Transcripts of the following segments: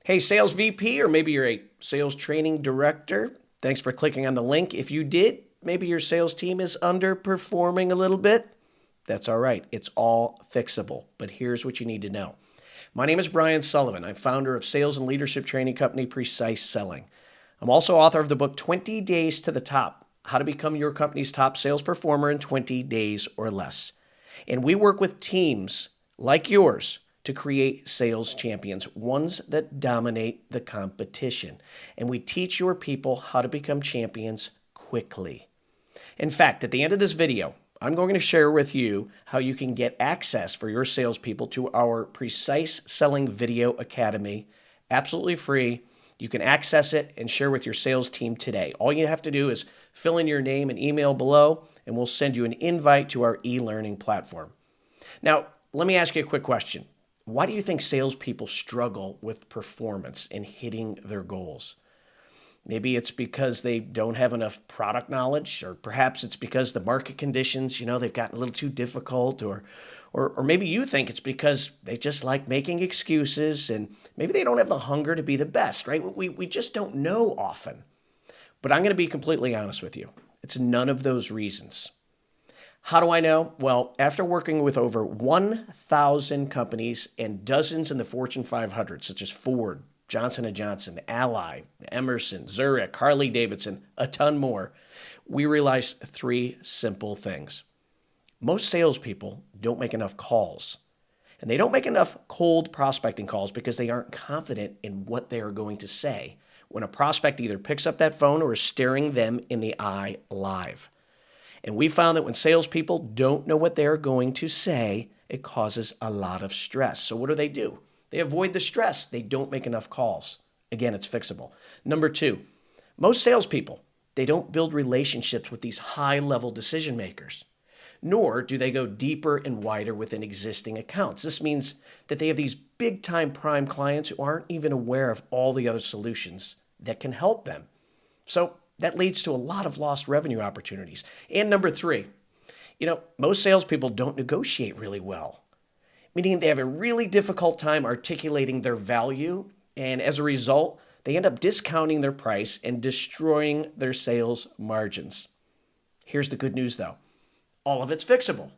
Hey, sales VP, or maybe you're a sales training director. Thanks for clicking on the link. If you did, maybe your sales team is underperforming a little bit. That's all right. It's all fixable. But here's what you need to know. My name is Brian Sullivan. I'm founder of sales and leadership training company Precise Selling. I'm also author of the book 20 Days to the Top: How to Become Your Company's Top Sales Performer in 20 Days or Less. And we work with teams like yours to create sales champions, ones that dominate the competition. And we teach your people how to become champions quickly. In fact, at the end of this video, I'm going to share with you how you can get access for your salespeople to our Precise Selling Video Academy, absolutely free. You can access it and share with your sales team today. All you have to do is fill in your name and email below, and we'll send you an invite to our e-learning platform. Now, let me ask you a quick question. Why do you think salespeople struggle with performance and hitting their goals? Maybe it's because they don't have enough product knowledge, or perhaps it's because the market conditions, they've gotten a little too difficult, or maybe you think it's because they just like making excuses and maybe they don't have the hunger to be the best, right? We just don't know often. But I'm going to be completely honest with you. It's none of those reasons. How do I know? Well, after working with over 1,000 companies and dozens in the Fortune 500, such as Ford, Johnson & Johnson, Ally, Emerson, Zurich, Harley-Davidson, a ton more, we realized three simple things. Most salespeople don't make enough calls. And they don't make enough cold prospecting calls because they aren't confident in what they are going to say when a prospect either picks up that phone or is staring them in the eye live. And we found that when salespeople don't know what they're going to say, it causes a lot of stress. So what do? They avoid the stress. They don't make enough calls. Again, it's fixable. Number two, most salespeople, they don't build relationships with these high-level decision makers, nor do they go deeper and wider within existing accounts. This means that they have these big-time prime clients who aren't even aware of all the other solutions that can help them. So that leads to a lot of lost revenue opportunities. And number three, most salespeople don't negotiate really well, meaning they have a really difficult time articulating their value. And as a result, they end up discounting their price and destroying their sales margins. Here's the good news, though. All of it's fixable.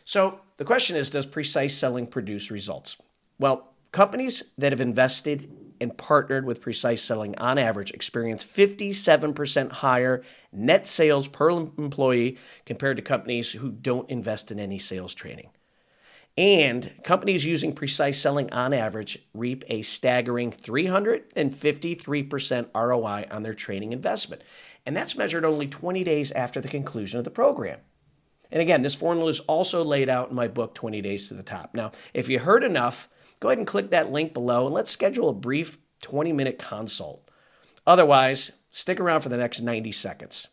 So the question is, does Precise Selling produce results? Well, companies that have invested and partnered with Precise Selling on average experience 57% higher net sales per employee compared to companies who don't invest in any sales training. And companies using Precise Selling on average reap a staggering 353% ROI on their training investment. And that's measured only 20 days after the conclusion of the program. And again, this formula is also laid out in my book, 20 Days to the Top. Now, if you heard enough, go ahead and click that link below and let's schedule a brief 20-minute consult. Otherwise, stick around for the next 90 seconds.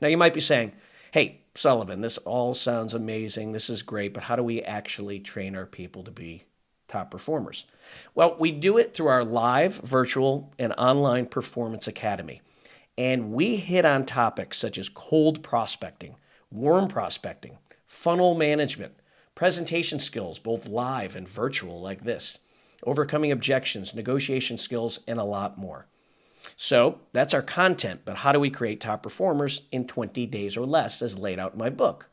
Now, you might be saying, hey, Sullivan, this all sounds amazing. This is great, but how do we actually train our people to be top performers? Well, we do it through our live, virtual, and online performance academy. And we hit on topics such as cold prospecting, warm prospecting, funnel management, presentation skills, both live and virtual like this, overcoming objections, negotiation skills, and a lot more. So that's our content, but how do we create top performers in 20 days or less as laid out in my book?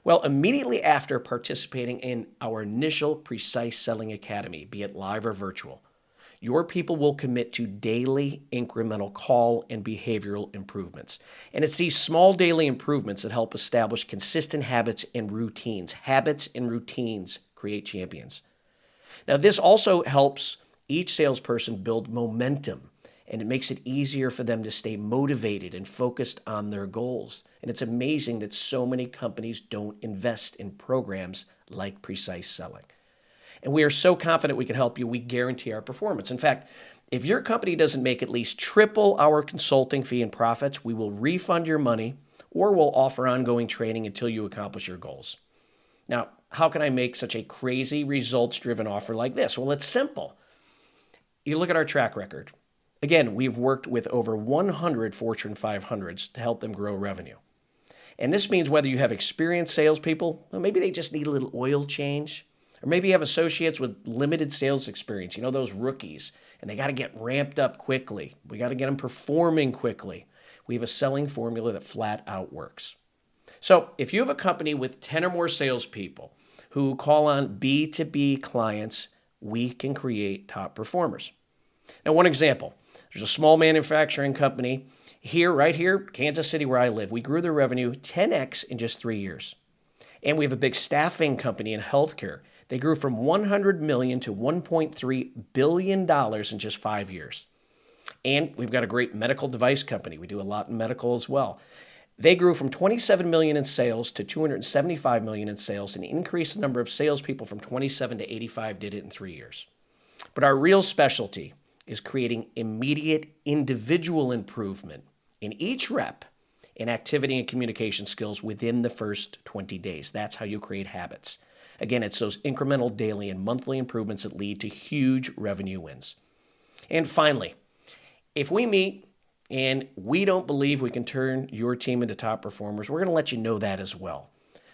Well, immediately after participating in our initial Precise Selling Academy, be it live or virtual, your people will commit to daily incremental call and behavioral improvements. And it's these small daily improvements that help establish consistent habits and routines. Habits and routines create champions. Now, this also helps each salesperson build momentum, and it makes it easier for them to stay motivated and focused on their goals. And it's amazing that so many companies don't invest in programs like Precise Selling. And we are so confident we can help you, we guarantee our performance. In fact, if your company doesn't make at least triple our consulting fee and profits, we will refund your money or we'll offer ongoing training until you accomplish your goals. Now, how can I make such a crazy results-driven offer like this? Well, it's simple. You look at our track record. Again, we've worked with over 100 Fortune 500s to help them grow revenue. And this means whether you have experienced salespeople, well, maybe they just need a little oil change, Or maybe you have associates with limited sales experience, those rookies, and they got to get ramped up quickly. We got to get them performing quickly. We have a selling formula that flat out works. So if you have a company with 10 or more salespeople who call on B2B clients, we can create top performers. Now, one example, there's a small manufacturing company right here, Kansas City, where I live. We grew their revenue 10x in just 3 years. And we have a big staffing company in healthcare. They grew from $100 million to $1.3 billion in just 5 years. And we've got a great medical device company. We do a lot in medical as well. They grew from $27 million in sales to $275 million in sales and increased the number of salespeople from 27 to 85, did it in 3 years. But our real specialty is creating immediate individual improvement in each rep in activity and communication skills within the first 20 days. That's how you create habits. Again, it's those incremental daily and monthly improvements that lead to huge revenue wins. And finally, if we meet and we don't believe we can turn your team into top performers, we're going to let you know that as well.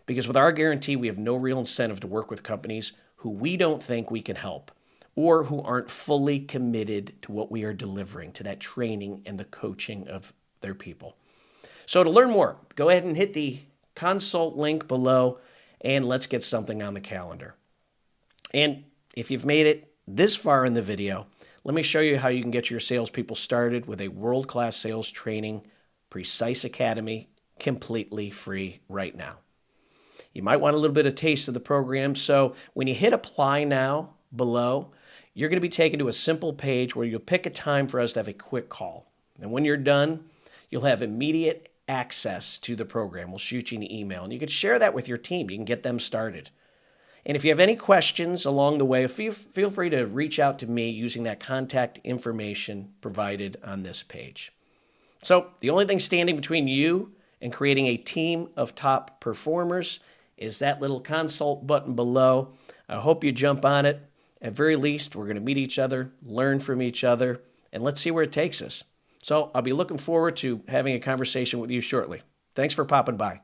Because with our guarantee, we have no real incentive to work with companies who we don't think we can help or who aren't fully committed to what we are delivering, to that training and the coaching of their people. So to learn more, go ahead and hit the consult link below and let's get something on the calendar. And if you've made it this far in the video, let me show you how you can get your salespeople started with a world-class sales training, Precise Academy, completely free right now. You might want a little bit of taste of the program, so when you hit apply now below, you're going to be taken to a simple page where you'll pick a time for us to have a quick call. And when you're done, you'll have immediate access to the program. We'll shoot you an email, and you can share that with your team. You can get them started. And if you have any questions along the way, feel free to reach out to me using that contact information provided on this page. So the only thing standing between you and creating a team of top performers is that little consult button below. I hope you jump on it. At very least, we're going to meet each other, learn from each other, and let's see where it takes us. So I'll be looking forward to having a conversation with you shortly. Thanks for popping by.